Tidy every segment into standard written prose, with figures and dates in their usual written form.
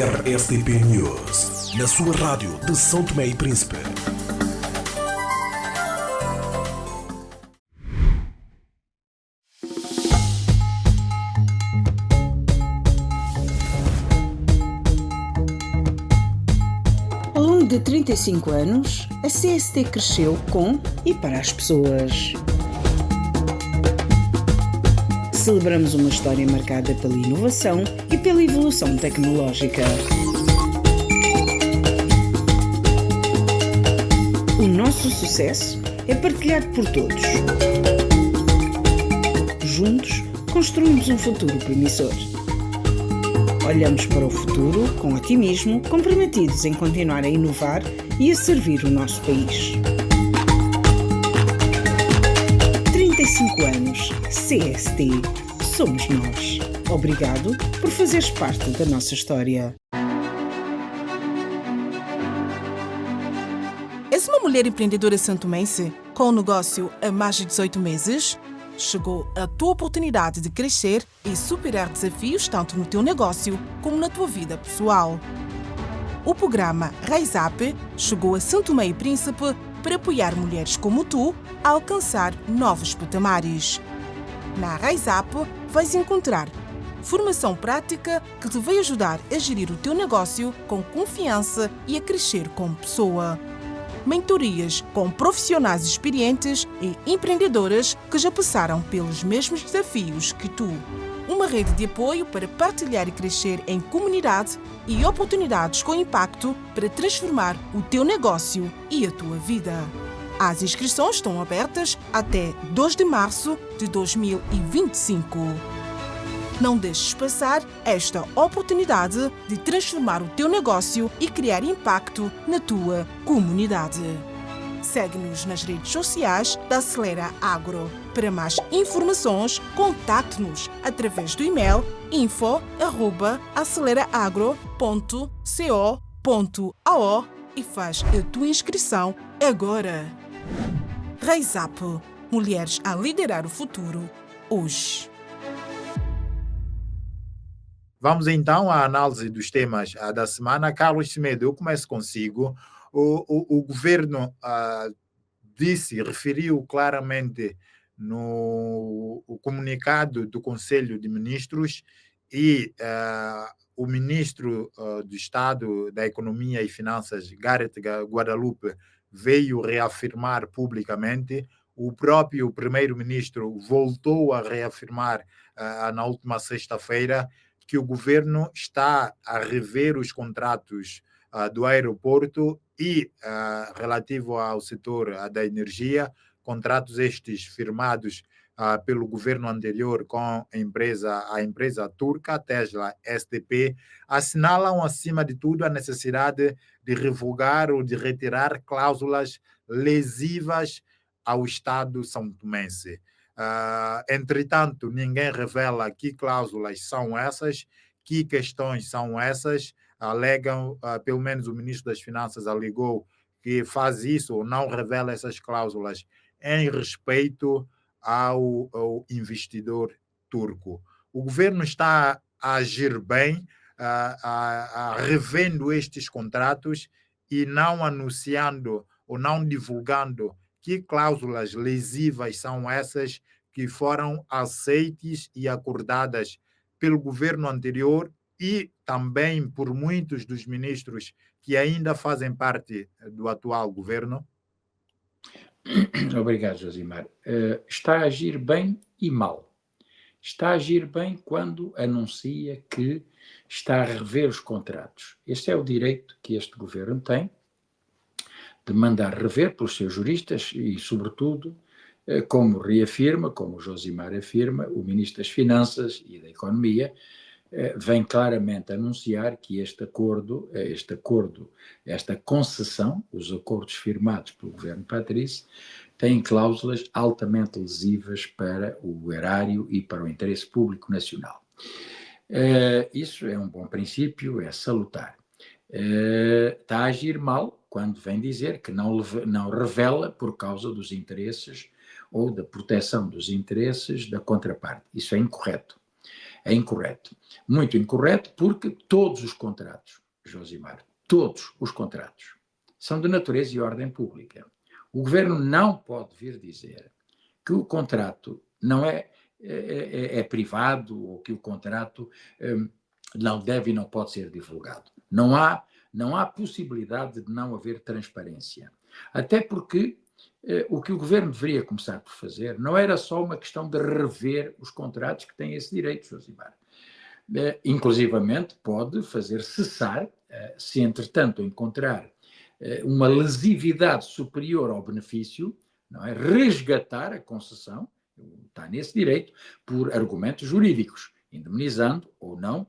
RSTP News, na sua rádio de São Tomé e Príncipe. Ao longo de 35 anos, a CST cresceu com e para as pessoas. Celebramos uma história marcada pela inovação e pela evolução tecnológica. O nosso sucesso é partilhado por todos. Juntos, construímos um futuro promissor. Olhamos para o futuro com otimismo, comprometidos em continuar a inovar e a servir o nosso país. 35 anos, CST, somos nós. Obrigado por fazeres parte da nossa história. És uma mulher empreendedora santomense com um negócio há mais de 18 meses? Chegou a tua oportunidade de crescer e superar desafios tanto no teu negócio como na tua vida pessoal. O programa Rise Up chegou a São Tomé e Príncipe para apoiar mulheres como tu a alcançar novos patamares. Na Rise Up vais encontrar formação prática que te vai ajudar a gerir o teu negócio com confiança e a crescer como pessoa. Mentorias com profissionais experientes e empreendedoras que já passaram pelos mesmos desafios que tu. Uma rede de apoio para partilhar e crescer em comunidade e oportunidades com impacto para transformar o teu negócio e a tua vida. As inscrições estão abertas até 2 de março de 2025. Não deixes passar esta oportunidade de transformar o teu negócio e criar impacto na tua comunidade. Segue-nos nas redes sociais da Acelera Agro. Para mais informações, contacte-nos através do e-mail info@aceleraagro.co.ao e faz a tua inscrição agora. Rise Up. Mulheres a liderar o futuro hoje. Vamos então à análise dos temas da semana. Carlos Semedo, eu começo consigo. O governo referiu claramente no comunicado do Conselho de Ministros e o ministro do Estado da Economia e Finanças, Gareth Guadalupe, veio reafirmar publicamente. O próprio primeiro-ministro voltou a reafirmar na última sexta-feira que o governo está a rever os contratos do aeroporto e relativo ao setor da energia, contratos estes firmados pelo governo anterior com a empresa turca, Tesla STP, assinalam, acima de tudo, a necessidade de revogar ou de retirar cláusulas lesivas ao Estado são-tomense. Entretanto, ninguém revela que cláusulas são essas, que questões são essas. Alegam, pelo menos o ministro das Finanças alegou que faz isso ou não revela essas cláusulas em respeito ao investidor turco. O governo está a agir bem, revendo estes contratos e não anunciando ou não divulgando que cláusulas lesivas são essas que foram aceites e acordadas pelo governo anterior e também por muitos dos ministros que ainda fazem parte do atual governo? Obrigado, Josimar. Está a agir bem e mal. Está a agir bem quando anuncia que está a rever os contratos. Este é o direito que este governo tem de mandar rever pelos seus juristas e, sobretudo, como reafirma, como o Josimar afirma, o Ministro das Finanças e da Economia vem claramente anunciar que esta concessão, os acordos firmados pelo governo Patrício, têm cláusulas altamente lesivas para o erário e para o interesse público nacional. Isso é um bom princípio, é salutar. Está a agir mal quando vem dizer que não revela por causa dos interesses ou da proteção dos interesses da contraparte. Isso é incorreto. É incorreto. Muito incorreto, porque todos os contratos, Josimar, todos os contratos, são de natureza e ordem pública. O governo não pode vir dizer que o contrato não é privado ou que o contrato não deve e não pode ser divulgado. Não há possibilidade de não haver transparência. Até porque o que o governo deveria começar por fazer não era só uma questão de rever os contratos que têm esse direito, Josimar. Inclusivamente pode fazer cessar, se entretanto encontrar uma lesividade superior ao benefício, não é? Resgatar a concessão, está nesse direito, por argumentos jurídicos, indemnizando ou não,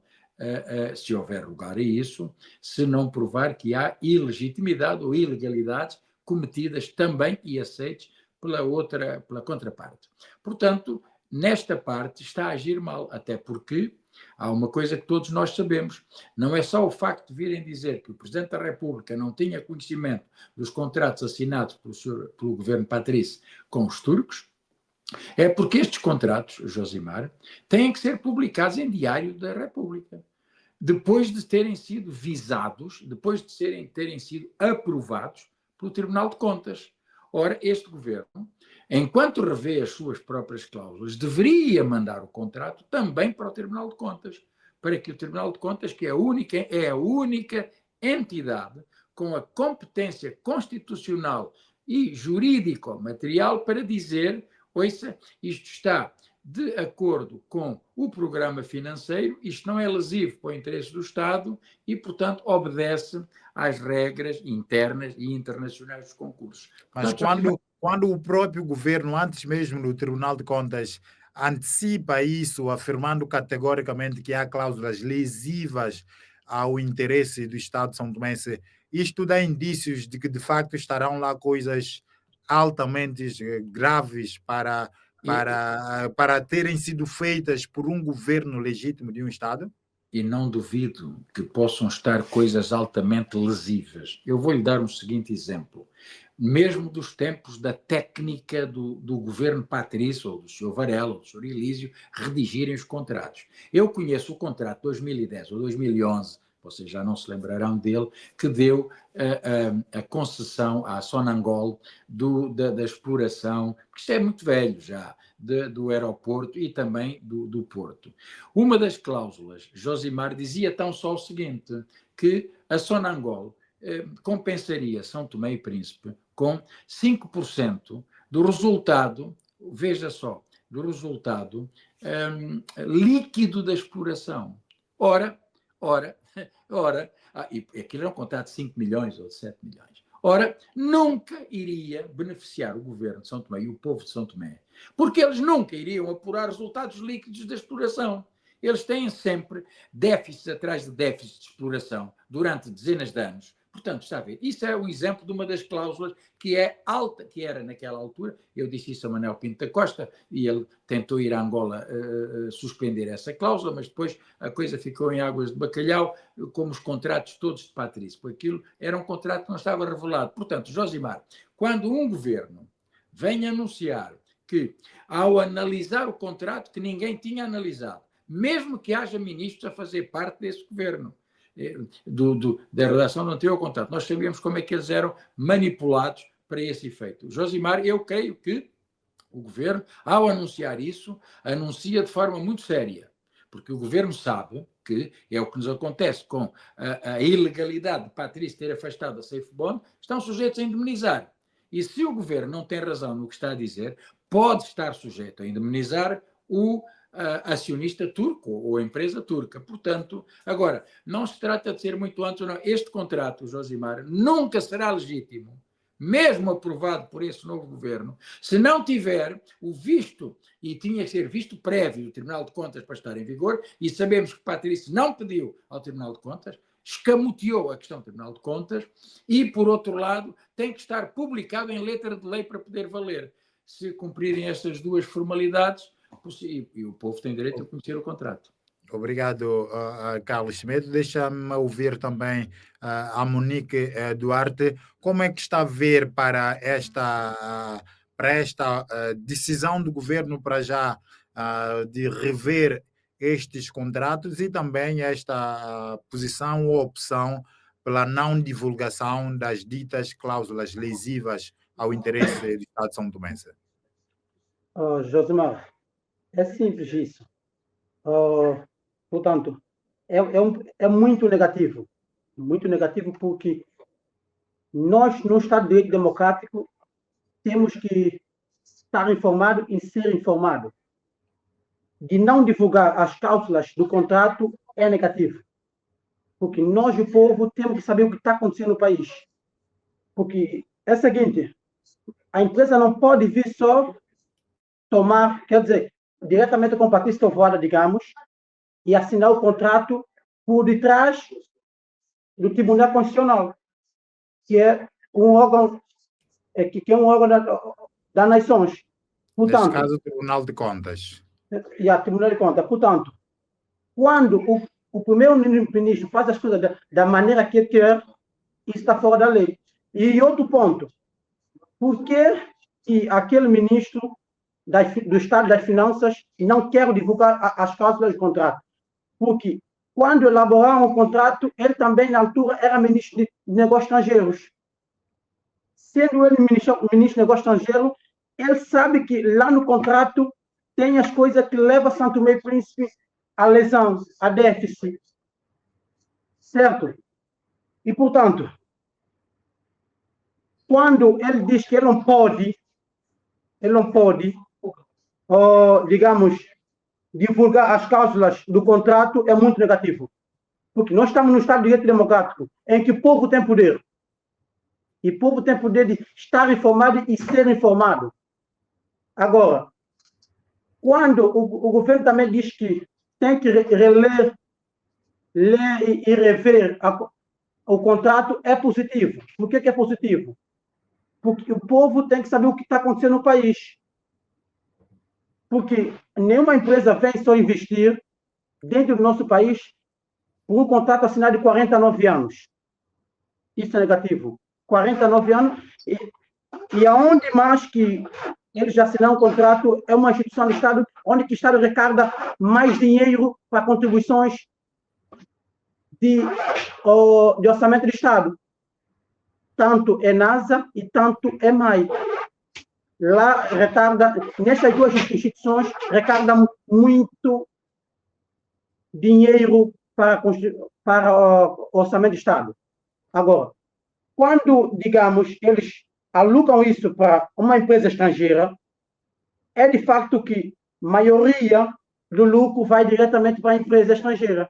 se houver lugar a isso, se não provar que há ilegitimidade ou ilegalidades cometidas também e aceites pela contraparte. Portanto, nesta parte está a agir mal, até porque há uma coisa que todos nós sabemos, não é só o facto de virem dizer que o Presidente da República não tinha conhecimento dos contratos assinados pelo governo Patrício com os turcos, é porque estes contratos, Josimar, têm que ser publicados em Diário da República. Depois de terem sido visados, depois de terem sido aprovados pelo Tribunal de Contas. Ora, este governo, enquanto revê as suas próprias cláusulas, deveria mandar o contrato também para o Tribunal de Contas, para que o Tribunal de Contas, que é a única entidade com a competência constitucional e jurídico-material para dizer: ouça, isto está de acordo com o programa financeiro, isto não é lesivo para o interesse do Estado e, portanto, obedece às regras internas e internacionais dos concursos. Mas quando o próprio governo, antes mesmo do Tribunal de Contas, antecipa isso, afirmando categoricamente que há cláusulas lesivas ao interesse do Estado de São Tomé, isto dá indícios de que, de facto, estarão lá coisas altamente graves para terem sido feitas por um governo legítimo de um Estado? E não duvido que possam estar coisas altamente lesivas. Eu vou-lhe dar um seguinte exemplo. Mesmo dos tempos da técnica do governo Patrício, ou do Sr. Varela, ou do Sr. Elísio, redigirem os contratos. Eu conheço o contrato de 2010 ou 2011, vocês já não se lembrarão dele, que deu a concessão à Sonangol da exploração, que isto é muito velho já, do aeroporto e também do porto. Uma das cláusulas, Josimar, dizia tão só o seguinte, que a Sonangol compensaria São Tomé e Príncipe com 5% do resultado, veja só, do resultado líquido da exploração. Ora, e aquilo era um contrato de 5 milhões ou de 7 milhões. Ora, nunca iria beneficiar o governo de São Tomé e o povo de São Tomé, porque eles nunca iriam apurar resultados líquidos da exploração. Eles têm sempre déficits atrás de déficits de exploração durante dezenas de anos. Portanto, está a ver, isso é um exemplo de uma das cláusulas que é alta, que era naquela altura. Eu disse isso a Manuel Pinto da Costa e ele tentou ir a Angola suspender essa cláusula, mas depois a coisa ficou em águas de bacalhau, como os contratos todos de Patrício, porque aquilo era um contrato que não estava revelado. Portanto, Josimar, quando um governo vem anunciar que, ao analisar o contrato que ninguém tinha analisado, mesmo que haja ministros a fazer parte desse governo, da redação do anterior contrato, nós sabíamos como é que eles eram manipulados para esse efeito. Josimar, eu creio que o governo, ao anunciar isso, anuncia de forma muito séria, porque o governo sabe que é o que nos acontece com a ilegalidade de Patrício ter afastado a Safebond, estão sujeitos a indemnizar. E se o governo não tem razão no que está a dizer, pode estar sujeito a indemnizar o acionista turco ou a empresa turca. Portanto, agora, não se trata de ser muito antes ou não. Este contrato, Josimar, nunca será legítimo, mesmo aprovado por esse novo governo, se não tiver o visto, e tinha que ser visto prévio do Tribunal de Contas para estar em vigor, e sabemos que Patrício não pediu ao Tribunal de Contas, escamoteou a questão do Tribunal de Contas, e, por outro lado, tem que estar publicado em letra de lei para poder valer. Se cumprirem estas duas formalidades, e o povo tem direito a conhecer o contrato. Obrigado, Carlos Schmidt. Deixa-me ouvir também a Monique Duarte. Como é que está a ver para esta decisão do governo para já de rever estes contratos e também esta posição ou opção pela não divulgação das ditas cláusulas lesivas ao interesse do Estado de São Tomense? Josimar, é simples isso. Portanto, é muito negativo porque nós, no Estado de Direito Democrático, temos que estar informado e ser informado. De não divulgar as cláusulas do contrato é negativo. Porque nós, o povo, temos que saber o que está acontecendo no país. Porque é o seguinte, a empresa não pode vir só tomar, quer dizer, diretamente com o Patrício Tovoada, digamos, e assinar o contrato por detrás do Tribunal Constitucional, que é um órgão, das Nações. Portanto, neste caso, o Tribunal de Contas. E a Tribunal de Contas. Portanto, quando o primeiro-ministro faz as coisas da maneira que ele quer, isso está fora da lei. E outro ponto, por que aquele ministro do Estado das Finanças não quer divulgar as cláusulas do contrato? Porque quando elaboraram o contrato, ele também, na altura, era ministro de Negócios Estrangeiros. Sendo ele ministro de Negócios Estrangeiros, ele sabe que lá no contrato tem as coisas que levam São Tomé e Príncipe à lesão, a déficit. Certo? E, portanto, quando ele diz que ele não pode, digamos, divulgar as cláusulas do contrato, é muito negativo. Porque nós estamos no Estado de Direito Democrático, em que o povo tem poder. E o povo tem poder de estar informado e ser informado. Agora, quando o governo também diz que tem que ler e rever o contrato, é positivo. Por que é positivo? Porque o povo tem que saber o que está acontecendo no país. Porque nenhuma empresa vem só investir dentro do nosso país por um contrato assinado de 49 anos. Isso é negativo. 49 anos. E aonde mais que eles já assinaram um contrato é uma instituição do Estado, onde que o Estado recarga mais dinheiro para contribuições de orçamento do Estado. Tanto é NASA e tanto é MAI. Lá recarga, nessas duas instituições, recarga muito dinheiro para o orçamento do Estado. Agora, quando, digamos, eles alocam isso para uma empresa estrangeira, é de fato que a maioria do lucro vai diretamente para a empresa estrangeira.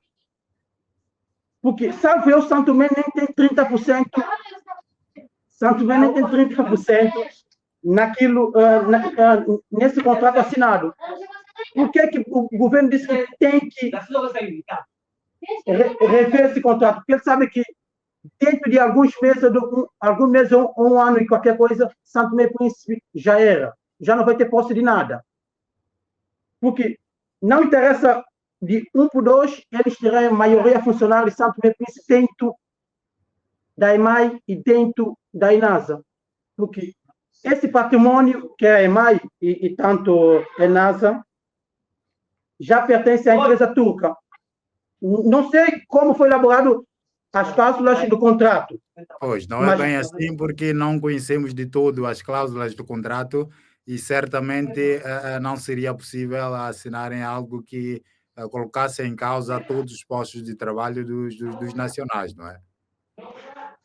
Porque, salvo eu, São Tomé nem tem 30%, São Tomé nem tem 30% nesse contrato assinado. Por que o governo disse que tem que rever esse contrato? Porque ele sabe que dentro de alguns meses, um ano e qualquer coisa, São Tomé e Príncipe já era. Já não vai ter posse de nada. Porque não interessa de 1 por 2, eles terão a maioria funcionária de São Tomé e Príncipe dentro da EMAI e dentro da INASA. Porque esse patrimônio, que é a EMAI e tanto a INASA, já pertence à empresa turca. Não sei como foi elaborado as cláusulas do contrato. Pois, não é bem assim, porque não conhecemos de todo as cláusulas do contrato e certamente não seria possível assinarem algo que colocasse em causa todos os postos de trabalho dos nacionais, não é?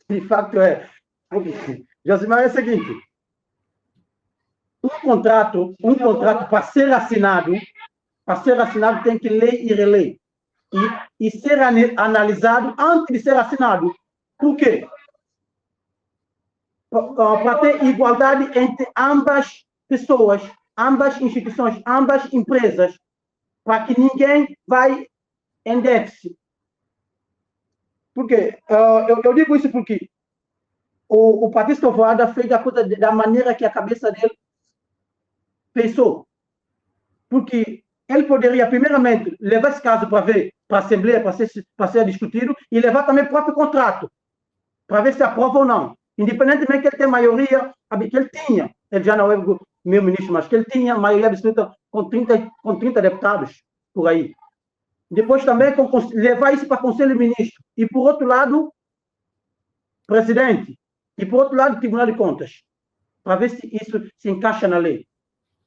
De fato é. Josimar, é o seguinte, um contrato para ser assinado tem que ler e reler. E ser analisado antes de ser assinado. Por quê? Para ter igualdade entre ambas pessoas, ambas instituições, ambas empresas, para que ninguém vai em déficit. Por quê? Eu digo isso porque o Patrício Tovoada fez a coisa da maneira que a cabeça dele pensou. Porque ele poderia, primeiramente, levar esse caso para ver, para a Assembleia, para ser discutido, e levar também o próprio contrato, para ver se aprova ou não. Independentemente que ele tenha maioria, que ele tinha, ele já não é meu ministro, mas que ele tinha maioria absoluta com 30 deputados por aí. depois também levar isso para o Conselho de Ministros, e por outro lado, Presidente, e por outro lado, Tribunal de Contas, para ver se isso se encaixa na lei.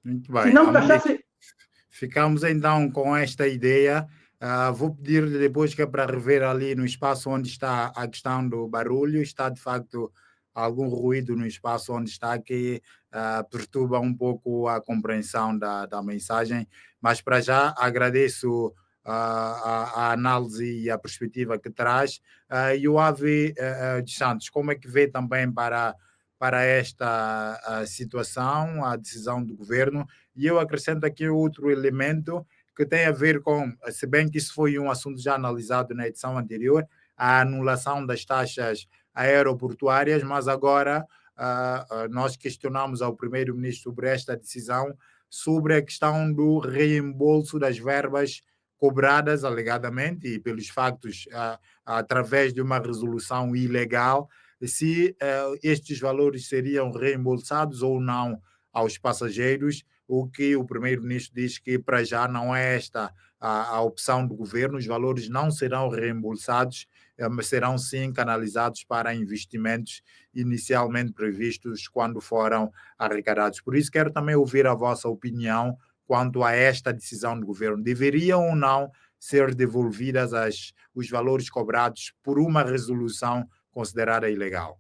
Muito bem. Se não encaixasse... Ficamos então com esta ideia. Vou pedir depois que é para rever ali no espaço onde está a questão do barulho. Está de facto algum ruído no espaço onde está que perturba um pouco a compreensão da mensagem. Mas para já agradeço a análise e a perspectiva que traz. Yoavi dos Santos, como é que vê também para esta situação, a decisão do governo? E eu acrescento aqui outro elemento que tem a ver com, se bem que isso foi um assunto já analisado na edição anterior, a anulação das taxas aeroportuárias, mas agora nós questionamos ao primeiro-ministro sobre esta decisão, sobre a questão do reembolso das verbas cobradas alegadamente e pelos factos através de uma resolução ilegal, se estes valores seriam reembolsados ou não aos passageiros, o que o primeiro-ministro diz que para já não é esta a opção do governo, os valores não serão reembolsados, mas serão sim canalizados para investimentos inicialmente previstos quando foram arrecadados. Por isso quero também ouvir a vossa opinião quanto a esta decisão do governo. Deveriam ou não ser devolvidas os valores cobrados por uma resolução considerada ilegal?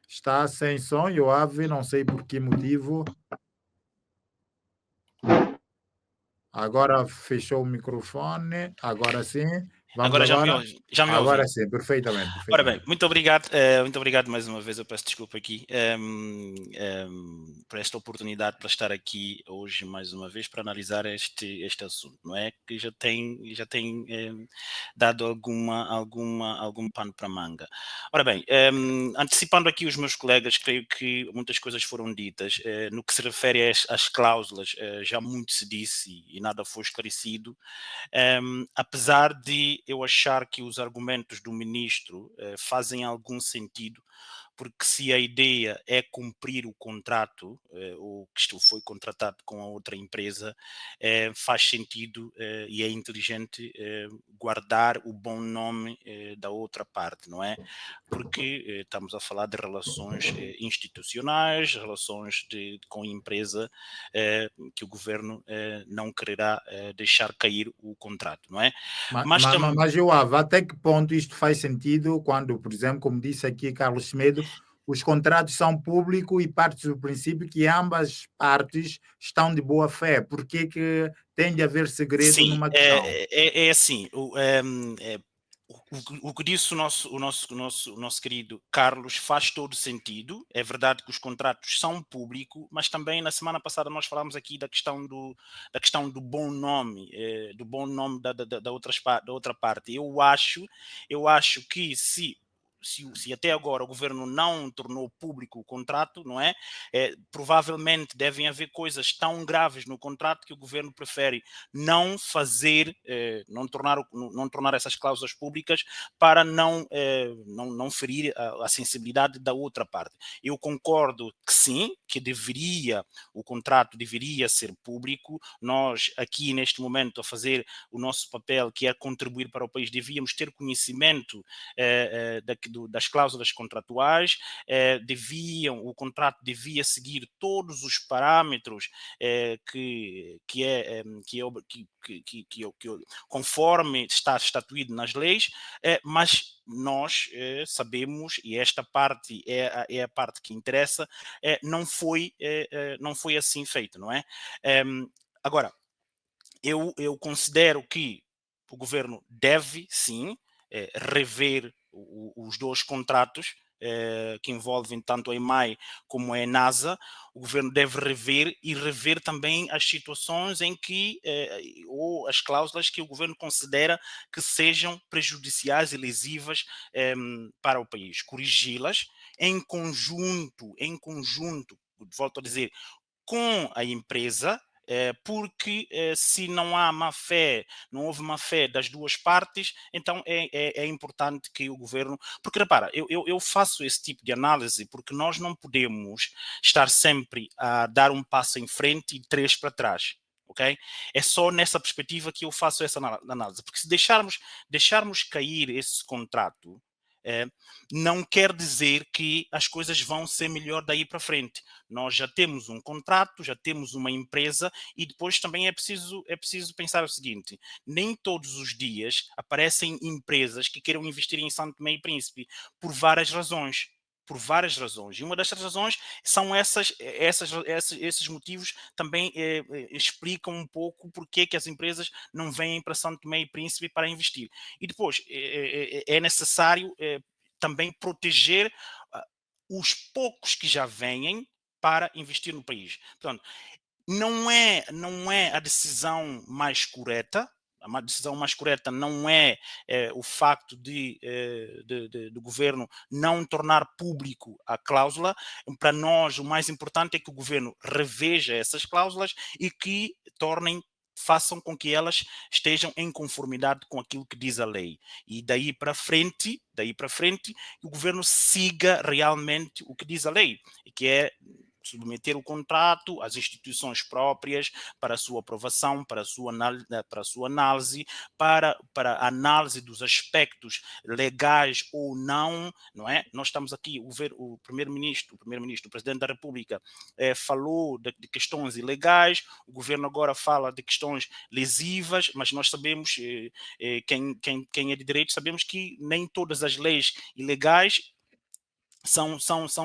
Está sem som, Yoavi, não sei por que motivo. Agora fechou o microfone, agora sim. Vamos Agora já me ouve, Agora sim, perfeitamente. Ora bem, muito obrigado mais uma vez, eu peço desculpa aqui por esta oportunidade para estar aqui hoje mais uma vez para analisar este assunto, não é? Que já tem dado algum pano para manga. Ora bem, antecipando aqui os meus colegas, creio que muitas coisas foram ditas. No que se refere às cláusulas, já muito se disse e nada foi esclarecido, apesar de eu achar que os argumentos do ministro fazem algum sentido, porque se a ideia é cumprir o contrato, ou que isto foi contratado com a outra empresa, faz sentido e é inteligente guardar o bom nome da outra parte, não é? Porque estamos a falar de relações institucionais, relações com a empresa que o governo não quererá deixar cair o contrato, não é? Mas Joava, até que ponto isto faz sentido quando, por exemplo, como disse aqui Carlos Semedo, os contratos são públicos e parte do princípio que ambas partes estão de boa fé? Por que tem de haver segredo numa questão? É assim, o que disse o nosso querido Carlos faz todo sentido. É verdade que os contratos são públicos, mas também na semana passada nós falámos aqui da questão do bom nome, da outra parte. Eu acho que se até agora o governo não tornou público o contrato, não é? Provavelmente devem haver coisas tão graves no contrato que o governo prefere não fazer, não tornar essas cláusulas públicas para não ferir a sensibilidade da outra parte. Eu concordo que sim, que o contrato deveria ser público. Nós aqui neste momento a fazer o nosso papel, que é contribuir para o país, devíamos ter conhecimento das cláusulas contratuais, o contrato devia seguir todos os parâmetros conforme está estatuído nas leis, mas nós sabemos, e esta parte é a parte que interessa, não foi assim feito, não é? Agora, eu considero que o governo deve, sim, rever os dois contratos que envolvem tanto a EMAI como a ENASA. O governo deve rever também as situações em que, ou as cláusulas que o governo considera que sejam prejudiciais e lesivas para o país. Corrigi-las em conjunto, volto a dizer, com a empresa, porque se não há má fé, não houve má fé das duas partes, então é importante que o governo... Porque repara, eu faço esse tipo de análise porque nós não podemos estar sempre a dar um passo em frente e 3 para trás. Okay? É só nessa perspectiva que eu faço essa análise, porque se deixarmos cair esse contrato, não quer dizer que as coisas vão ser melhor daí para frente. Nós já temos um contrato, já temos uma empresa e depois também é preciso pensar o seguinte: nem todos os dias aparecem empresas que queiram investir em Santo Tomé e Príncipe por várias razões. Por várias razões. E uma destas razões são esses motivos também explicam um pouco porque que as empresas não vêm para Santo Tomé e Príncipe para investir. E depois é necessário também proteger os poucos que já vêm para investir no país. Portanto, não é a decisão mais correta. A decisão mais correta não é o facto do governo não tornar público a cláusula. Para nós, o mais importante é que o governo reveja essas cláusulas e que façam com que elas estejam em conformidade com aquilo que diz a lei. E daí para frente, o governo siga realmente o que diz a lei, e que é submeter o contrato às instituições próprias para a sua aprovação, para a sua análise, para a análise dos aspectos legais ou não, não é? Nós estamos aqui, o primeiro-ministro, o presidente da República falou de questões ilegais, o governo agora fala de questões lesivas, mas nós sabemos, quem é de direito, sabemos que nem todas as leis ilegais são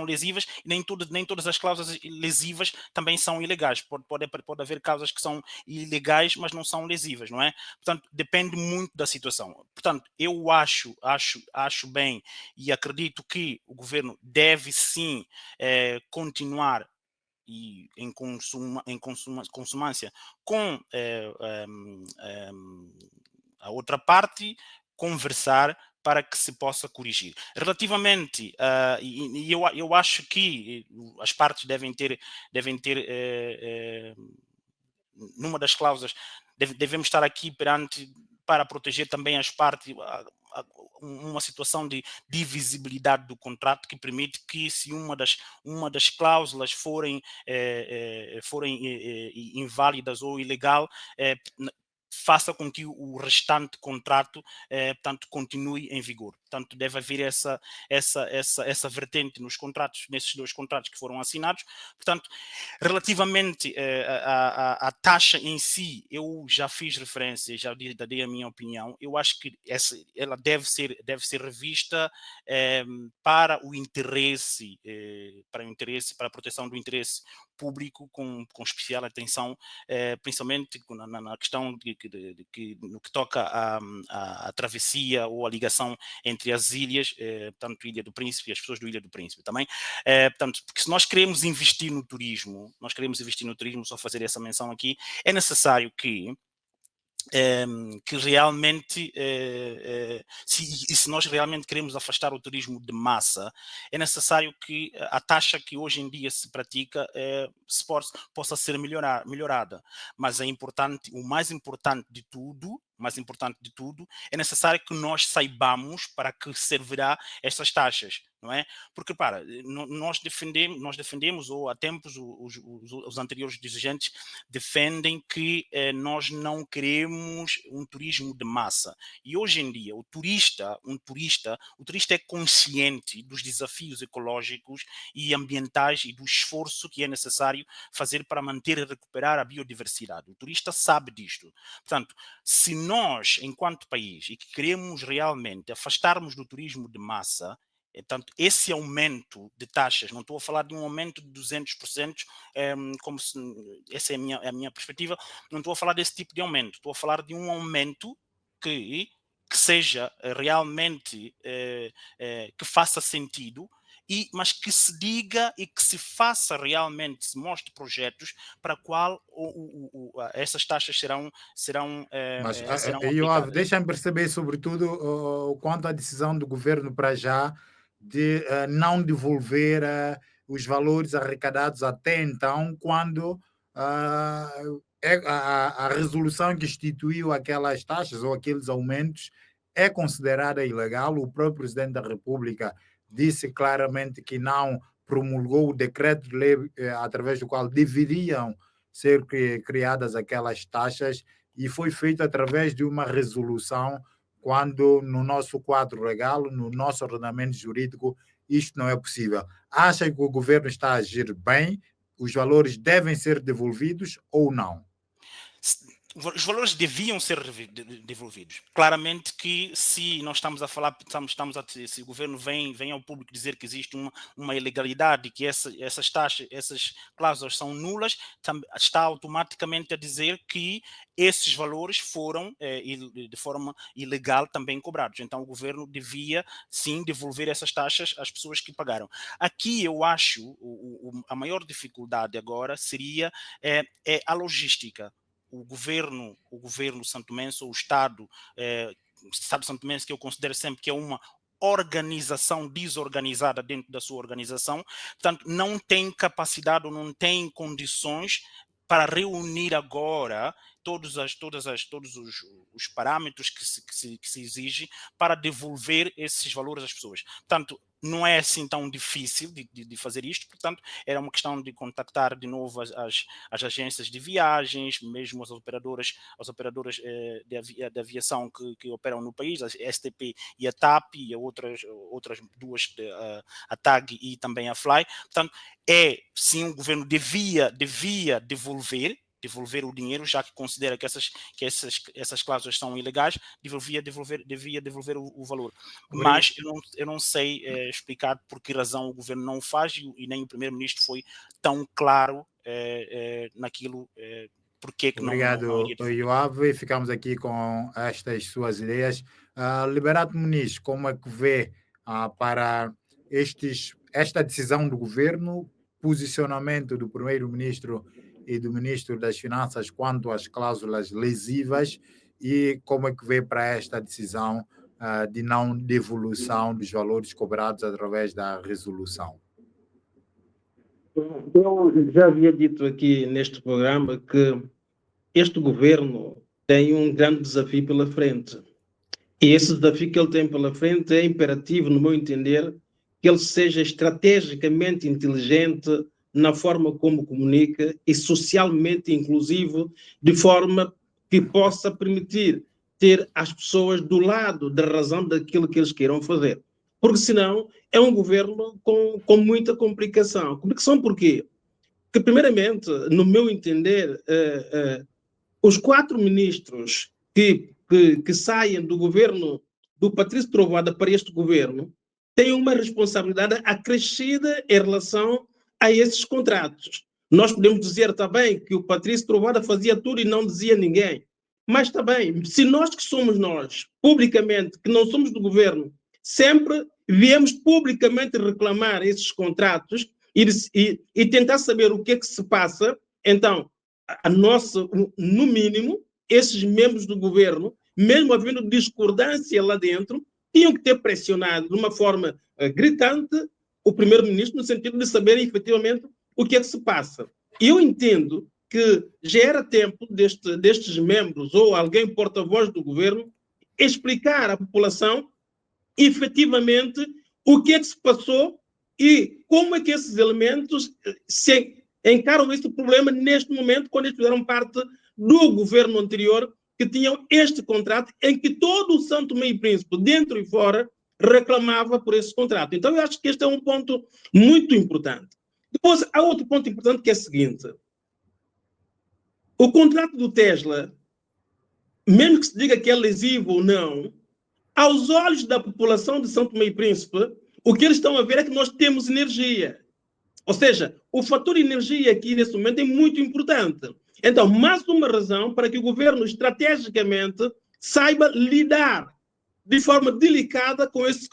lesivas, e nem todas as cláusulas lesivas também são ilegais. Pode haver causas que são ilegais, mas não são lesivas, não é? Portanto, depende muito da situação. Portanto, eu acho bem e acredito que o governo deve sim continuar e em consonância com a outra parte, conversar para que se possa corrigir. Relativamente, eu acho que as partes devem ter numa das cláusulas, devemos estar aqui para proteger também as partes, uma situação de divisibilidade do contrato que permite que, se uma das cláusulas forem inválidas ou ilegal, faça com que o restante contrato portanto, continue em vigor. Portanto, deve haver essa vertente nesses 2 contratos que foram assinados. Portanto, relativamente à taxa em si, eu já fiz referência, já dei a minha opinião. Eu acho que ela deve ser revista para o interesse, para a proteção do interesse público, com especial atenção, principalmente na questão no que toca à travessia ou à ligação entre as ilhas, portanto, Ilha do Príncipe e as pessoas do Ilha do Príncipe também. Portanto, porque se nós queremos investir no turismo, só fazer essa menção aqui, é necessário que realmente, se nós realmente queremos afastar o turismo de massa, é necessário que a taxa que hoje em dia se pratica possa ser melhorada. Mas o mais importante de tudo, é necessário que nós saibamos para que servirá estas taxas, não é? Porque, nós defendemos, ou há tempos os anteriores dirigentes defendem que nós não queremos um turismo de massa. E hoje em dia o turista é consciente dos desafios ecológicos e ambientais e do esforço que é necessário fazer para manter e recuperar a biodiversidade. O turista sabe disto. Portanto, se nós, enquanto país, e que queremos realmente afastarmos do turismo de massa, portanto, esse aumento de taxas, não estou a falar de um aumento de 200%, essa é a minha perspectiva, não estou a falar desse tipo de aumento, estou a falar de um aumento que seja realmente, que faça sentido, mas que se diga e que se faça realmente, se mostre projetos para qual essas taxas serão Mas, Yoav, aplicadas. deixa-me perceber, sobretudo, quanto à decisão do governo para já de não devolver os valores arrecadados até então, quando a resolução que instituiu aquelas taxas ou aqueles aumentos é considerada ilegal. O próprio presidente da República disse claramente que não promulgou o decreto de lei através do qual deveriam ser criadas aquelas taxas, e foi feito através de uma resolução, quando no nosso quadro legal, no nosso ordenamento jurídico, isto não é possível. Acha que o governo está a agir bem? Os valores devem ser devolvidos ou não? Os valores deviam ser devolvidos. Claramente que, se nós estamos a falar, se o governo vem ao público dizer que existe uma ilegalidade, que essas taxas, essas cláusulas são nulas, está automaticamente a dizer que esses valores foram de forma ilegal também cobrados. Então o governo devia sim devolver essas taxas às pessoas que pagaram. Aqui eu acho a maior dificuldade agora seria a logística. O governo santomense, ou o Estado santomense, que eu considero sempre que é uma organização desorganizada dentro da sua organização, portanto, não tem capacidade ou não tem condições para reunir agora todos os parâmetros que se exige para devolver esses valores às pessoas. Portanto, não é assim tão difícil de fazer isto, portanto, era uma questão de contactar de novo as agências de viagens, mesmo as operadoras de aviação que operam no país, a STP e a TAP, e outras duas, a TAG e também a Fly. Portanto, sim, o governo devia devolver o dinheiro, já que considera que essas cláusulas são ilegais, devia devolver o valor. Mas eu não sei explicar por que razão o governo não o faz, e nem o primeiro-ministro foi tão claro naquilo. Porque que Obrigado, Yoav. Ficamos aqui com estas suas ideias. Liberato Muniz, como é que vê para esta decisão do governo, posicionamento do primeiro-ministro e do ministro das Finanças quanto às cláusulas lesivas, e como é que vê para esta decisão de não devolução dos valores cobrados através da resolução? Eu já havia dito aqui neste programa que este governo tem um grande desafio pela frente. E esse desafio que ele tem pela frente é imperativo, no meu entender, que ele seja estrategicamente inteligente na forma como comunica e socialmente inclusivo, de forma que possa permitir ter as pessoas do lado da razão daquilo que eles queiram fazer. Porque senão é um governo com muita complicação. Complicação por quê? Porque, primeiramente, no meu entender, os 4 ministros que saem do governo do Patrício Trovoada para este governo têm uma responsabilidade acrescida em relação a esses contratos. Nós podemos dizer também que o Patrício Trovoada fazia tudo e não dizia ninguém. Mas também, se nós que somos publicamente, que não somos do governo, sempre viemos publicamente reclamar esses contratos e tentar saber o que é que se passa, então, no mínimo, esses membros do governo, mesmo havendo discordância lá dentro, tinham que ter pressionado de uma forma gritante o primeiro-ministro, no sentido de saber efetivamente o que é que se passa. E eu entendo que já era tempo destes membros ou alguém porta-voz do governo explicar à população efetivamente o que é que se passou e como é que esses elementos se encaram esse problema neste momento, quando eles fizeram parte do governo anterior, que tinham este contrato em que todo o São Tomé e Príncipe, dentro e fora, reclamava por esse contrato. Então, eu acho que este é um ponto muito importante. Depois, há outro ponto importante, que é o seguinte. O contrato do Tesla, mesmo que se diga que é lesivo ou não, aos olhos da população de São Tomé e Príncipe, o que eles estão a ver é que nós temos energia. Ou seja, o fator energia aqui, nesse momento, é muito importante. Então, mais uma razão para que o governo, estrategicamente, saiba lidar de forma delicada com esse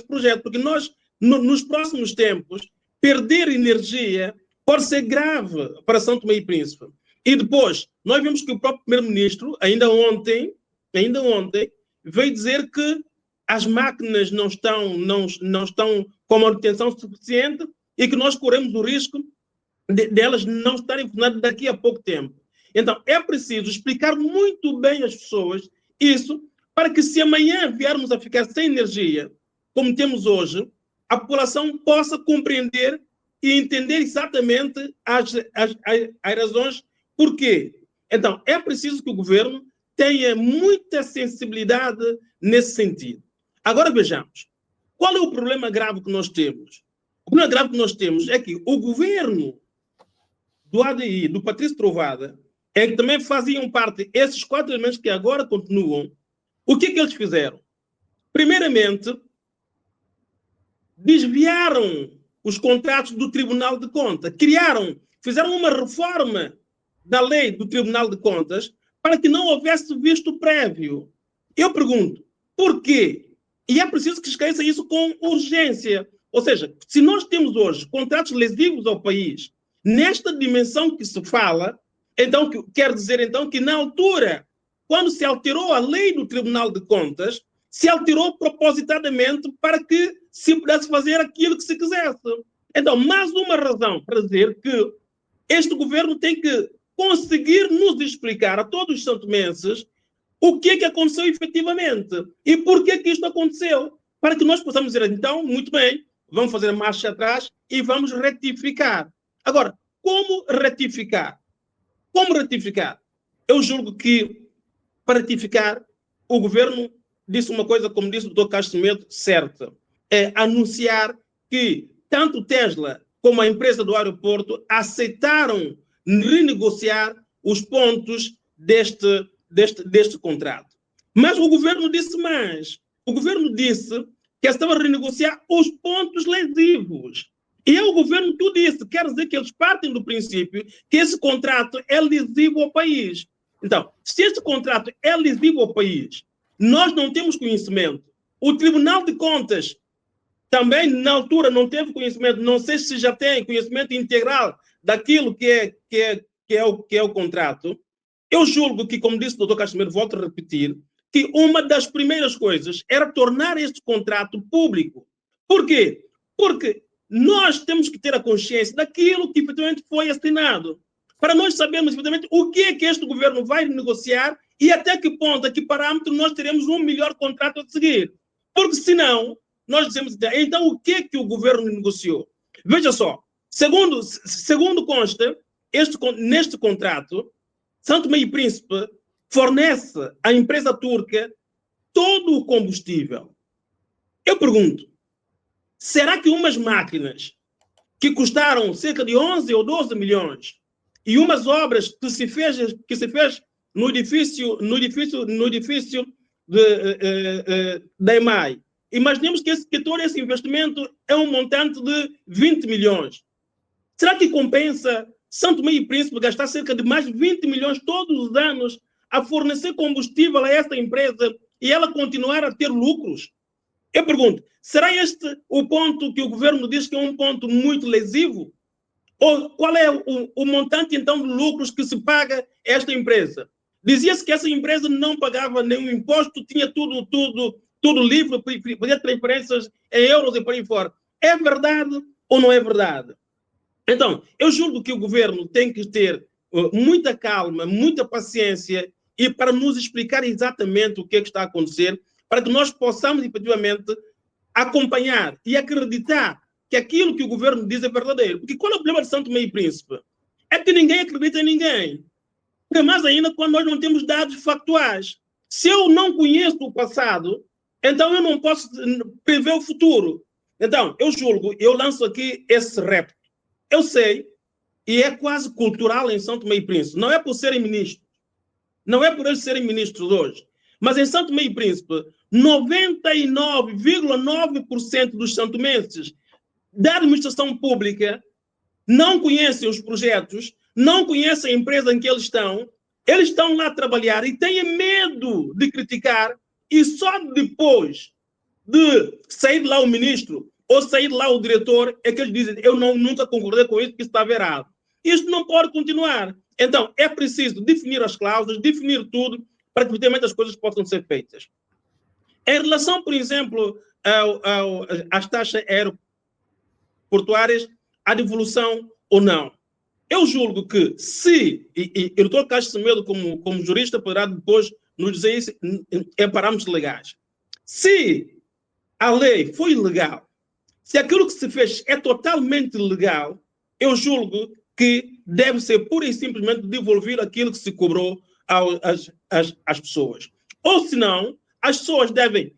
projeto. Porque nós, nos próximos tempos, perder energia pode ser grave para São Tomé e Príncipe. E depois, nós vimos que o próprio primeiro-ministro, ainda ontem, veio dizer que as máquinas não estão com manutenção suficiente e que nós corremos o risco delas não estarem funcionando daqui a pouco tempo. Então, é preciso explicar muito bem às pessoas isso, para que se amanhã viermos a ficar sem energia, como temos hoje, a população possa compreender e entender exatamente as razões por quê. Então, é preciso que o governo tenha muita sensibilidade nesse sentido. Agora vejamos, qual é o problema grave que nós temos? O problema grave que nós temos é que o governo do ADI, do Patrício Trovoada, é que também faziam parte esses 4 elementos que agora continuam. O que é que eles fizeram? Primeiramente, desviaram os contratos do Tribunal de Contas, fizeram uma reforma da lei do Tribunal de Contas para que não houvesse visto prévio. Eu pergunto, por quê? E é preciso que esclareça isso com urgência. Ou seja, se nós temos hoje contratos lesivos ao país, nesta dimensão que se fala, então quer dizer então que na altura, quando se alterou a lei do Tribunal de Contas, se alterou propositadamente para que se pudesse fazer aquilo que se quisesse. Então, mais uma razão para dizer que este governo tem que conseguir nos explicar a todos os santomenses o que é que aconteceu efetivamente e por que é que isto aconteceu, para que nós possamos dizer, então, muito bem, vamos fazer marcha atrás e vamos retificar. Agora, como retificar? Como retificar? Eu julgo que, para retificar, o governo disse uma coisa, como disse o Dr. Castro Medo, certa. É anunciar que tanto Tesla como a empresa do aeroporto aceitaram renegociar os pontos deste contrato. Mas o governo disse mais. O governo disse que estava a renegociar os pontos lesivos. E o governo tudo disse, quer dizer que eles partem do princípio que esse contrato é lesivo ao país. Então, se este contrato é lesivo ao país, nós não temos conhecimento. O Tribunal de Contas também, na altura, não teve conhecimento, não sei se já tem conhecimento integral daquilo que é o contrato. Eu julgo que, como disse o Dr. Castro Medo, volto a repetir, que uma das primeiras coisas era tornar este contrato público. Por quê? Porque nós temos que ter a consciência daquilo que efetivamente foi assinado, para nós sabermos efetivamente o que é que este governo vai negociar e até que ponto, a que parâmetro nós teremos um melhor contrato a seguir. Porque senão, nós dizemos, então o que é que o governo negociou? Veja só, segundo consta, neste contrato, São Tomé e Príncipe fornece à empresa turca todo o combustível. Eu pergunto, será que umas máquinas que custaram cerca de 11 ou 12 milhões e umas obras que se fez no edifício da EMAI, imaginemos que todo esse investimento é um montante de 20 milhões. Será que compensa São Tomé e Príncipe gastar cerca de mais de 20 milhões todos os anos a fornecer combustível a esta empresa e ela continuar a ter lucros? Eu pergunto, será este o ponto que o governo diz que é um ponto muito lesivo? Ou qual é o montante, então, de lucros que se paga a esta empresa? Dizia-se que essa empresa não pagava nenhum imposto, tinha tudo livre, fazia transferências em euros e por aí fora. É verdade ou não é verdade? Então, eu julgo que o governo tem que ter muita calma, muita paciência e para nos explicar exatamente o que é que está a acontecer, para que nós possamos, efetivamente, acompanhar e acreditar que aquilo que o governo diz é verdadeiro. Porque qual é o problema de São Tomé e Príncipe? É que ninguém acredita em ninguém. Mais ainda quando nós não temos dados factuais. Se eu não conheço o passado, então eu não posso prever o futuro. Então, eu lanço aqui esse repto. Eu sei, e é quase cultural em São Tomé e Príncipe, não é por serem ministros, não é por eles serem ministros hoje, mas em São Tomé e Príncipe, 99,9% dos santomenses da administração pública não conhecem os projetos, não conhecem a empresa em que eles estão lá a trabalhar e têm medo de criticar e só depois de sair de lá o ministro ou sair de lá o diretor é que eles dizem eu nunca concordei com isso, que isso estava errado. Isto não pode continuar. Então, é preciso definir as cláusulas, definir tudo para que, efetivamente, as coisas possam ser feitas. Em relação, por exemplo, às taxas aeroportuárias, a devolução ou não. eu julgo que se, e o Dr. Castro Semedo, como jurista, poderá depois nos dizer isso em parâmetros legais. Se a lei foi ilegal, se aquilo que se fez é totalmente legal, eu julgo que deve ser pura e simplesmente devolver aquilo que se cobrou às pessoas. Ou senão, as pessoas devem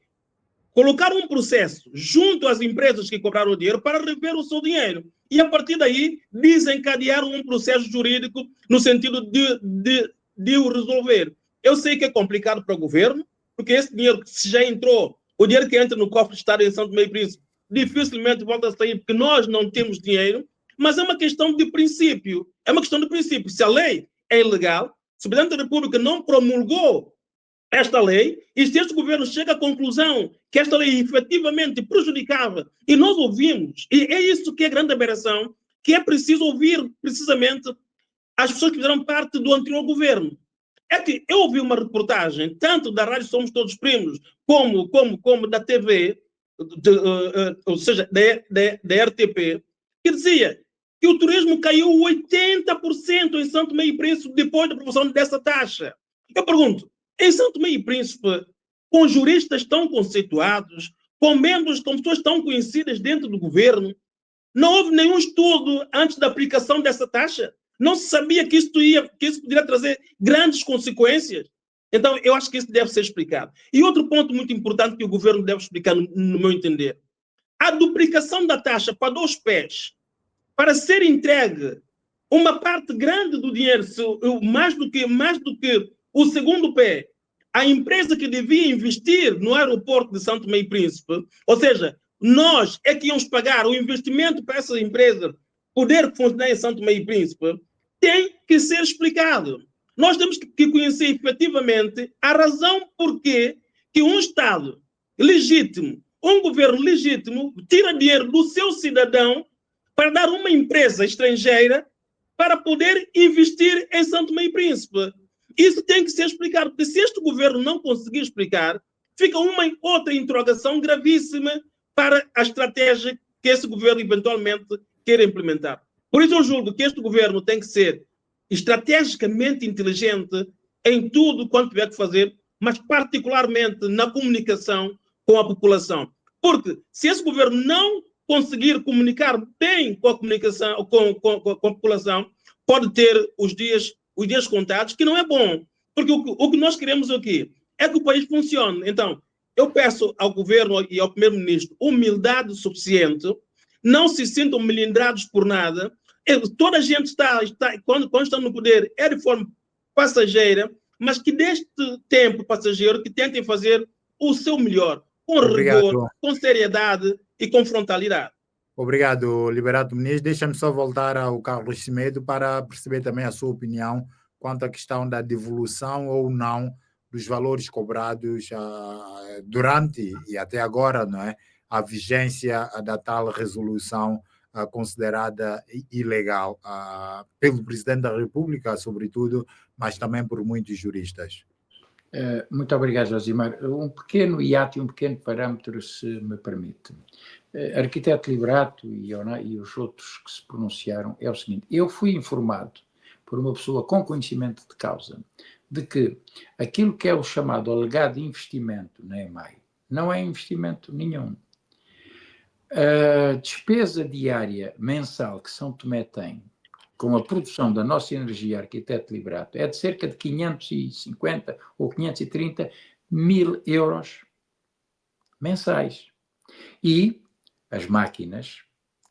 colocar um processo junto às empresas que cobraram o dinheiro para rever o seu dinheiro. E, a partir daí, desencadear um processo jurídico no sentido de o resolver. Eu sei que é complicado para o governo, porque esse dinheiro que se já entrou, o dinheiro que entra no cofre do Estado em São Tomé e Príncipe, dificilmente volta a sair, porque nós não temos dinheiro, mas é uma questão de princípio. É uma questão de princípio. Se a lei é ilegal, se o Presidente da República não promulgou esta lei, e se este governo chega à conclusão que esta lei efetivamente prejudicava, e nós ouvimos, e é isso que é a grande aberração, que é preciso ouvir precisamente as pessoas que fizeram parte do anterior governo. É que eu ouvi uma reportagem, tanto da Rádio Somos Todos Primos, como da TV, ou seja, da RTP, que dizia que o turismo caiu 80% em São Tomé e Príncipe depois da aprovação dessa taxa. Eu pergunto, em São Tomé e Príncipe, com juristas tão conceituados, com membros, com pessoas tão conhecidas dentro do governo, não houve nenhum estudo antes da aplicação dessa taxa? Não se sabia que isso poderia trazer grandes consequências? Então, eu acho que isso deve ser explicado. E outro ponto muito importante que o governo deve explicar, no meu entender, a duplicação da taxa para 2 pés, para ser entregue uma parte grande do dinheiro, mais do que o segundo pé, a empresa que devia investir no aeroporto de São Tomé e Príncipe, ou seja, nós é que íamos pagar o investimento para essa empresa poder funcionar em São Tomé e Príncipe, tem que ser explicado. Nós temos que conhecer efetivamente a razão por que um Estado legítimo, um governo legítimo, tira dinheiro do seu cidadão para dar uma empresa estrangeira para poder investir em São Tomé e Príncipe. Isso tem que ser explicado, porque se este governo não conseguir explicar, fica uma outra interrogação gravíssima para a estratégia que esse governo eventualmente queira implementar. Por isso eu julgo que este governo tem que ser estrategicamente inteligente em tudo quanto tiver que fazer, mas particularmente na comunicação com a população. Porque se esse governo não conseguir comunicar bem com a comunicação, com a população, pode ter os dias contados, que não é bom. Porque o que nós queremos aqui é que o país funcione. Então, eu peço ao governo e ao primeiro-ministro humildade suficiente, não se sintam melindrados por nada. Toda a gente quando estão no poder, é de forma passageira, mas que deste tempo passageiro, que tentem fazer o seu melhor, com rigor, com seriedade e com frontalidade. Obrigado, Liberato Muniz. Deixa-me só voltar ao Carlos Semedo para perceber também a sua opinião quanto à questão da devolução ou não dos valores cobrados durante e até agora, não é, a vigência da tal resolução considerada ilegal pelo Presidente da República, sobretudo, mas também por muitos juristas. Muito obrigado, Josimar. Um pequeno hiato e um pequeno parâmetro, se me permite. Arquiteto Liberato e os outros que se pronunciaram, é o seguinte: eu fui informado por uma pessoa com conhecimento de causa de que aquilo que é o chamado alegado investimento na EMAI não é investimento nenhum. A despesa diária mensal que São Tomé tem com a produção da nossa energia, Arquiteto Liberato, é de cerca de 550 ou 530 mil euros mensais. E as máquinas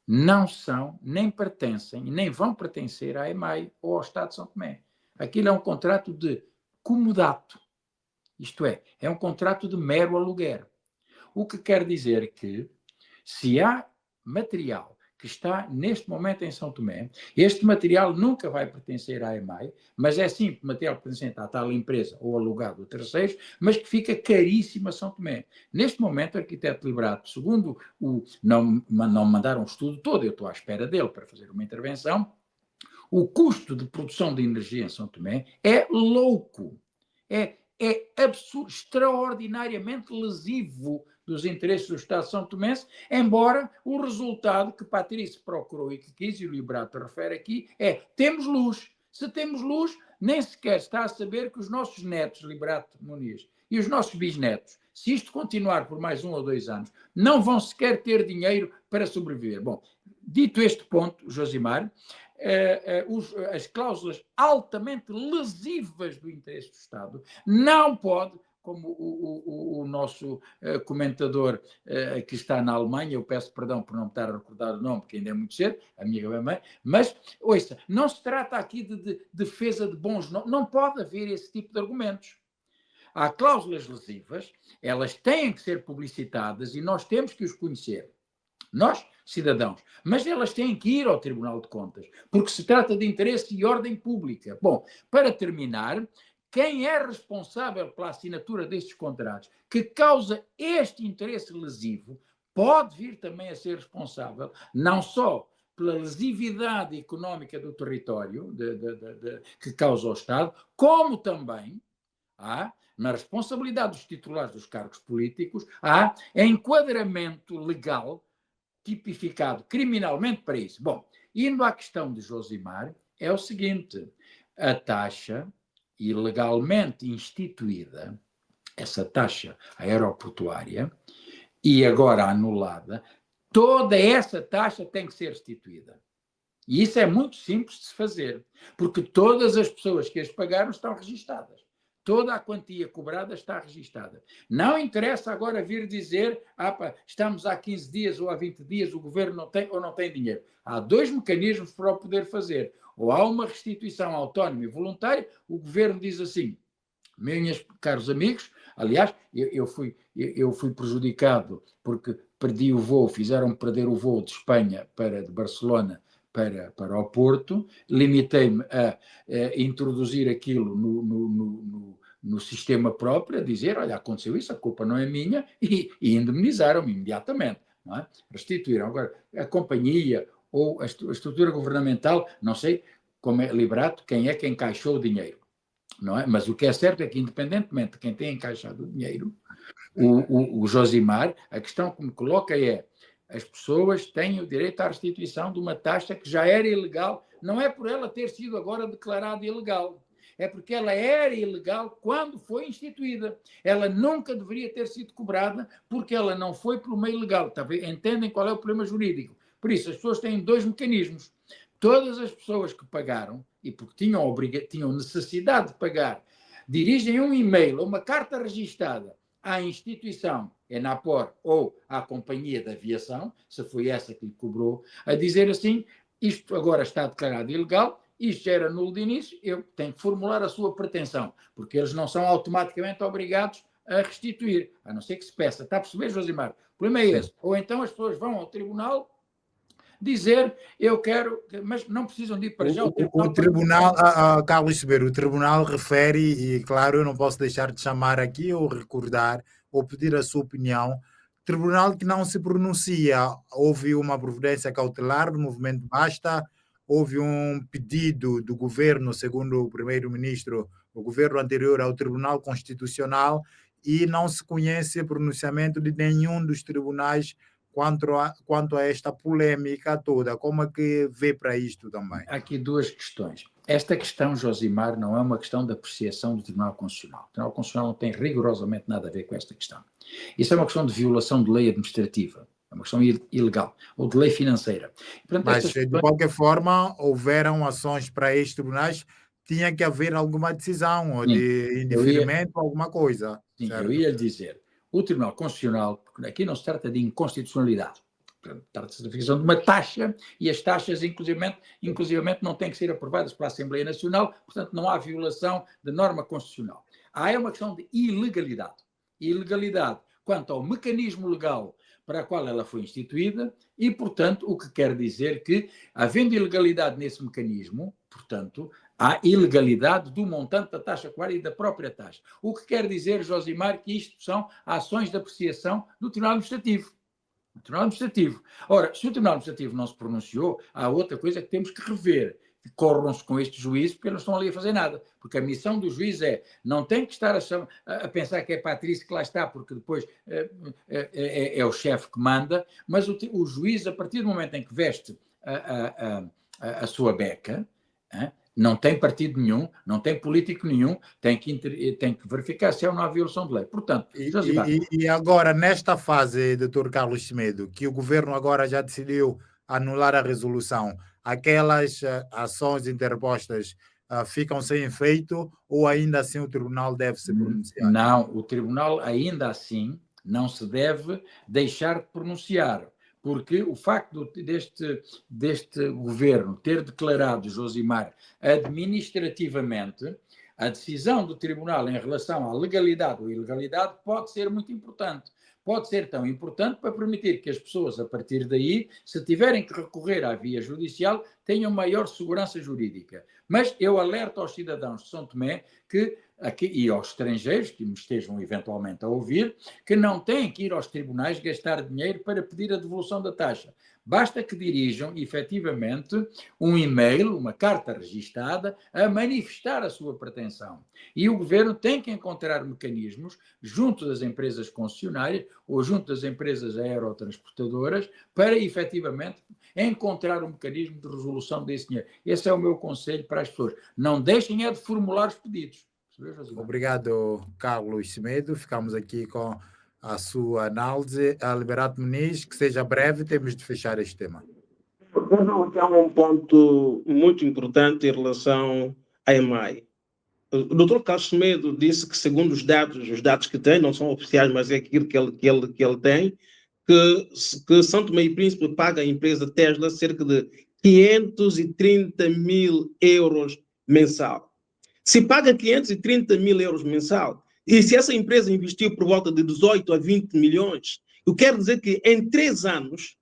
não são, nem pertencem, nem vão pertencer à EMAI ou ao Estado de São Tomé. Aquilo é um contrato de comodato, isto é um contrato de mero aluguer. O que quer dizer que, se há material que está neste momento em São Tomé, este material nunca vai pertencer à EMAI, mas é sim material pertencente à tal empresa ou alugado a terceiros, mas que fica caríssimo a São Tomé. Neste momento, o Arquiteto Liberato, segundo não mandaram um estudo todo, eu estou à espera dele para fazer uma intervenção, o custo de produção de energia em São Tomé é louco, é é extraordinariamente lesivo dos interesses do Estado São Tomense, embora o resultado que Patrícia procurou e que quis, e o Liberato refere aqui, é: temos luz. Se temos luz, nem sequer está a saber que os nossos netos, Liberato Muniz, e os nossos bisnetos, se isto continuar por mais 1 ou 2 anos, não vão sequer ter dinheiro para sobreviver. Bom, dito este ponto, Josimar, as cláusulas altamente lesivas do interesse do Estado não pode, como o nosso comentador que está na Alemanha, eu peço perdão por não me estar a recordar o nome, porque ainda é muito cedo, amiga mamãe, mas, ouça, não se trata aqui de defesa de bons nomes, não pode haver esse tipo de argumentos. Há cláusulas lesivas, elas têm que ser publicitadas e nós temos que os conhecer. Nós, cidadãos, mas elas têm que ir ao Tribunal de Contas, porque se trata de interesse e ordem pública. Bom, para terminar, quem é responsável pela assinatura destes contratos, que causa este interesse lesivo, pode vir também a ser responsável, não só pela lesividade económica do território que causa ao Estado, como também na responsabilidade dos titulares dos cargos políticos, há enquadramento legal tipificado criminalmente para isso. Bom, indo à questão de Josimar, é o seguinte: a taxa ilegalmente instituída, essa taxa aeroportuária, e agora anulada, toda essa taxa tem que ser restituída. E isso é muito simples de se fazer, porque todas as pessoas que as pagaram estão registadas. Toda a quantia cobrada está registada. Não interessa agora vir dizer: estamos há 15 dias ou há 20 dias, o governo não tem ou não tem dinheiro. Há 2 mecanismos para o poder fazer. Ou há uma restituição autónoma e voluntária, o governo diz assim: meus caros amigos, aliás, eu fui prejudicado porque perdi o voo, fizeram-me perder o voo de Espanha de Barcelona para o Porto, limitei-me a introduzir aquilo no sistema próprio, a dizer: olha, aconteceu isso, a culpa não é minha, e indemnizaram-me imediatamente. Não é? Restituíram. Agora, a companhia ou a estrutura governamental, não sei como é Liberato, quem é que encaixou o dinheiro. Não é? Mas o que é certo é que, independentemente de quem tem encaixado o dinheiro, o Josimar, a questão que me coloca é: as pessoas têm o direito à restituição de uma taxa que já era ilegal, não é por ela ter sido agora declarada ilegal, é porque ela era ilegal quando foi instituída. Ela nunca deveria ter sido cobrada porque ela não foi por meio legal. Entendem qual é o problema jurídico? Por isso, as pessoas têm 2 mecanismos. Todas as pessoas que pagaram, e porque tinham necessidade de pagar, dirigem um e-mail ou uma carta registada à instituição ENAPOR ou à companhia de aviação, se foi essa que lhe cobrou, a dizer assim: isto agora está declarado ilegal, isto já era nulo de início, eu tenho que formular a sua pretensão, porque eles não são automaticamente obrigados a restituir, a não ser que se peça. Está a perceber, Josimar? O problema é esse. Ou então as pessoas vão ao tribunal dizer: eu quero, mas não precisam de ir para já. O tribunal, Carlos Ribeiro, o tribunal refere, e claro, eu não posso deixar de chamar aqui ou recordar ou pedir a sua opinião, tribunal que não se pronuncia. Houve uma providência cautelar do movimento Basta, houve um pedido do governo, segundo o primeiro-ministro, o governo anterior, ao Tribunal Constitucional, e não se conhece pronunciamento de nenhum dos tribunais quanto a esta polêmica toda. Como é que vê para isto também? Há aqui 2 questões. Esta questão, Josimar, não é uma questão de apreciação do Tribunal Constitucional. O Tribunal Constitucional não tem rigorosamente nada a ver com esta questão. Isso é uma questão de violação de lei administrativa, é uma questão ilegal, ou de lei financeira. Portanto, mas, de qualquer forma, houveram ações para estes tribunais, tinha que haver alguma decisão, ou de indeferimento, alguma coisa. Sim, certo? Eu ia dizer, o Tribunal Constitucional, porque aqui não se trata de inconstitucionalidade, trata-se da fixação de uma taxa, e as taxas, inclusivamente, não têm que ser aprovadas pela Assembleia Nacional, portanto, não há violação da norma constitucional. Há uma questão de ilegalidade. Ilegalidade quanto ao mecanismo legal para a qual ela foi instituída e, portanto, o que quer dizer que, havendo ilegalidade nesse mecanismo, portanto, há ilegalidade do montante da taxa cobrada e da própria taxa. O que quer dizer, Josimar, que isto são ações de apreciação do Tribunal Administrativo. O Tribunal Administrativo. Ora, se o Tribunal Administrativo não se pronunciou, há outra coisa que temos que rever, corram-se com este juízo porque eles não estão ali a fazer nada. Porque a missão do juiz não tem que estar a pensar que é Patrícia que lá está, porque depois é o chefe que manda, mas o juiz, a partir do momento em que veste a sua beca, não tem partido nenhum, não tem político nenhum, tem que verificar se é ou não há violação de lei. Portanto, e agora, nesta fase, Dr. Carlos Semedo, que o governo agora já decidiu anular a resolução, aquelas ações interpostas ficam sem efeito ou ainda assim o tribunal deve se pronunciar? Não, o tribunal ainda assim não se deve deixar de pronunciar, porque o facto deste governo ter declarado, Josimar, administrativamente, a decisão do tribunal em relação à legalidade ou ilegalidade pode ser muito importante. Pode ser tão importante para permitir que as pessoas, a partir daí, se tiverem que recorrer à via judicial, tenham maior segurança jurídica. Mas eu alerto aos cidadãos de São Tomé e aos estrangeiros que me estejam eventualmente a ouvir, que não têm que ir aos tribunais gastar dinheiro para pedir a devolução da taxa. Basta que dirijam, efetivamente, um e-mail, uma carta registada, a manifestar a sua pretensão. E o governo tem que encontrar mecanismos, junto das empresas concessionárias ou junto das empresas aerotransportadoras, para, efetivamente, encontrar um mecanismo de resolução desse dinheiro. Esse é o meu conselho para as pessoas. Não deixem de formular os pedidos. Obrigado, Carlos Semedo. Ficamos aqui com a sua análise. A Liberato Muniz, que seja breve, temos de fechar este tema. Há um ponto muito importante em relação à EMAI. O Dr. Carlos Semedo disse que, segundo os dados que tem, não são oficiais, mas é aquilo que ele tem, que São Tomé e Príncipe paga à empresa Tesla cerca de 530 mil euros mensal. Se paga 530 mil euros mensal, e se essa empresa investiu por volta de 18 a 20 milhões, eu quero dizer que em 3 anos,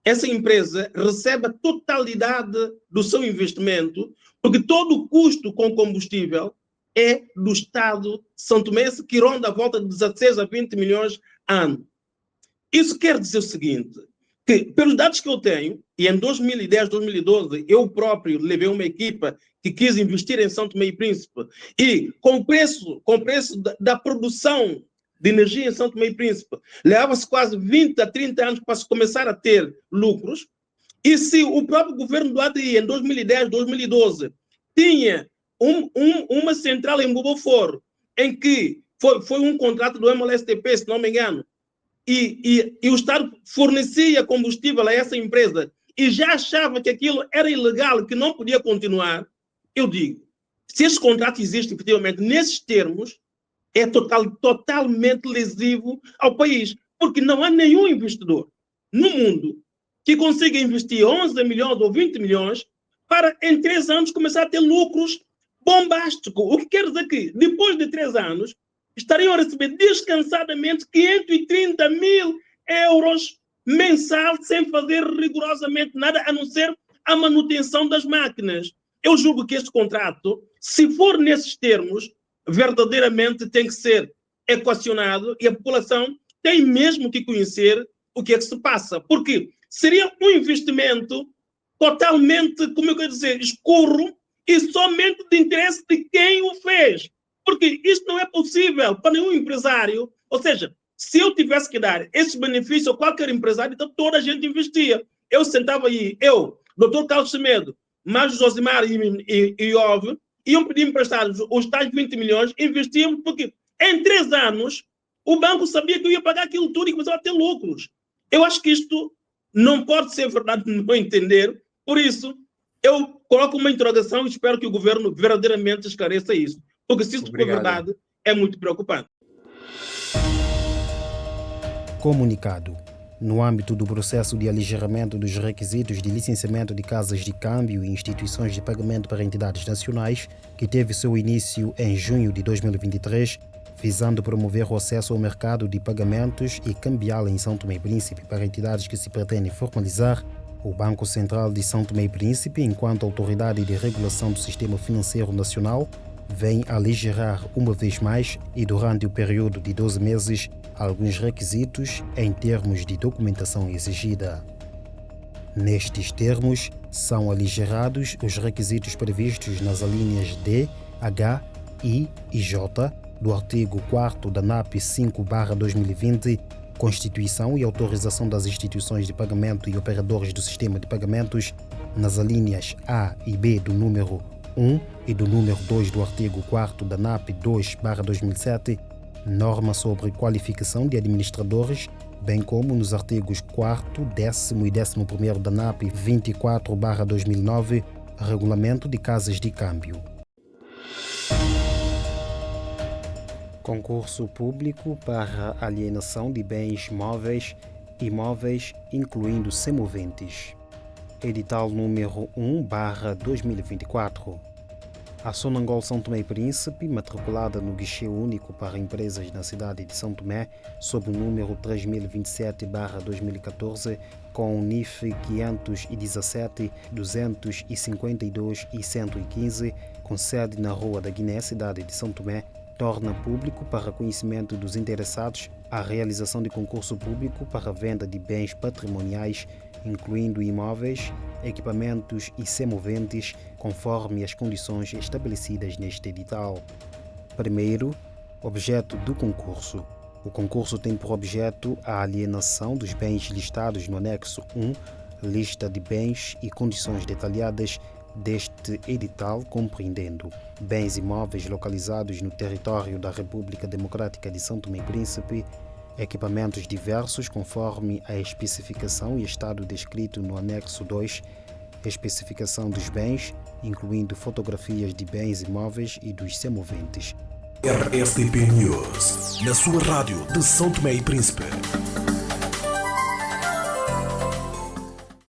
essa empresa recebe a totalidade do seu investimento, porque todo o custo com combustível é do Estado santomense, que ronda a volta de 16 a 20 milhões ano. Isso quer dizer o seguinte, que pelos dados que eu tenho, e em 2010, 2012, eu próprio levei uma equipa que quis investir em São Tomé e Príncipe, e com o preço da produção de energia em São Tomé e Príncipe, levava-se quase 20 a 30 anos para se começar a ter lucros, e se o próprio governo do ADI, em 2010, 2012, tinha uma central em Boboforo, em que foi um contrato do MLSTP, se não me engano, e o Estado fornecia combustível a essa empresa e já achava que aquilo era ilegal, que não podia continuar, eu digo, se esse contrato existe efetivamente nesses termos, é totalmente lesivo ao país, porque não há nenhum investidor no mundo que consiga investir 11 milhões ou 20 milhões para em 3 anos começar a ter lucros bombásticos. O que quer dizer que depois de 3 anos estariam a receber descansadamente 530 mil euros mensal sem fazer rigorosamente nada a não ser a manutenção das máquinas. Eu julgo que este contrato, se for nesses termos, verdadeiramente tem que ser equacionado e a população tem mesmo que conhecer o que é que se passa. Porque seria um investimento totalmente, como eu quero dizer, escuro e somente de interesse de quem o fez. Porque isto não é possível para nenhum empresário. Ou seja, se eu tivesse que dar esse benefício a qualquer empresário, então toda a gente investia. Eu sentava aí, Dr. Carlos Semedo, mais Josimar e Iove, iam pedir emprestados os tais 20 milhões, investíamos, porque em 3 anos o banco sabia que eu ia pagar aquilo tudo e começava a ter lucros. Eu acho que isto não pode ser verdade no meu entender, por isso eu coloco uma interrogação e espero que o governo verdadeiramente esclareça isso. Porque se isso for verdade, é muito preocupante. Comunicado. No âmbito do processo de aligeiramento dos requisitos de licenciamento de casas de câmbio e instituições de pagamento para entidades nacionais, que teve seu início em junho de 2023, visando promover o acesso ao mercado de pagamentos e cambial em São Tomé e Príncipe para entidades que se pretendem formalizar, o Banco Central de São Tomé e Príncipe, enquanto autoridade de regulação do sistema financeiro nacional, vem aligeirar uma vez mais e durante o período de 12 meses alguns requisitos em termos de documentação exigida. Nestes termos, são aligerados os requisitos previstos nas alíneas D, H, I e J do artigo 4º da NAP 5/2020, Constituição e autorização das instituições de pagamento e operadores do sistema de pagamentos, nas alíneas A e B do número 1 e do número 2 do artigo 4º da NAP 2/2007, norma sobre qualificação de administradores, bem como nos artigos 4º, 10º e 11º da NAP 24/2009, Regulamento de Casas de Câmbio. Concurso público para alienação de bens móveis e imóveis, incluindo semoventes. Edital número 1/2024. A Sonangol São Tomé e Príncipe, matriculada no guichê único para empresas na cidade de São Tomé, sob o número 3027/2014, com o NIF 517 252 e 115, com sede na Rua da Guiné, cidade de São Tomé, torna público para conhecimento dos interessados a realização de concurso público para a venda de bens patrimoniais, incluindo imóveis, equipamentos e semoventes, conforme as condições estabelecidas neste edital. Primeiro, objeto do concurso. O concurso tem por objeto a alienação dos bens listados no anexo 1, lista de bens e condições detalhadas deste edital, compreendendo bens imóveis localizados no território da República Democrática de São Tomé e Príncipe, equipamentos diversos conforme a especificação e estado descrito no anexo 2, especificação dos bens, incluindo fotografias de bens imóveis e dos semoventes. RSTP News, na sua rádio de São Tomé e Príncipe.